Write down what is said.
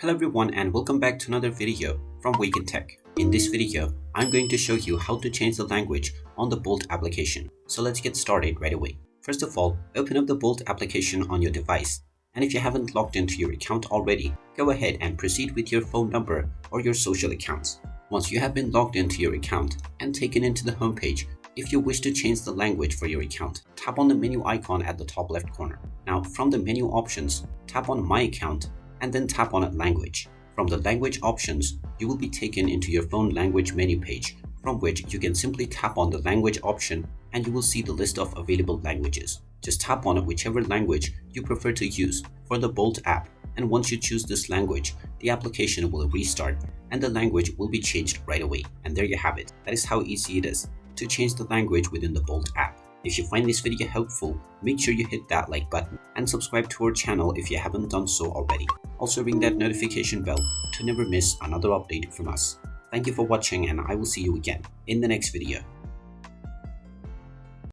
Hello everyone and welcome back to another video from Wake&Tech. In this video, I'm going to show you how to change the language on the Bolt application. So let's get started right away. First of all, open up the Bolt application on your device. And if you haven't logged into your account already, go ahead and proceed with your phone number or your social accounts. Once you have been logged into your account and taken into the homepage, if you wish to change the language for your account, tap on the menu icon at the top left corner. Now, from the menu options, tap on My Account and then tap on Language. From the language options, you will be taken into your phone language menu page, from which you can simply tap on the language option and you will see the list of available languages. Just tap on whichever language you prefer to use for the Bolt app, and once you choose this language, the application will restart and the language will be changed right away. And there you have it. That is how easy it is to change the language within the Bolt app. If you find this video helpful, make sure you hit that like button and subscribe to our channel if you haven't done so already. Also ring that notification bell to never miss another update from us. Thank you for watching and I will see you again in the next video.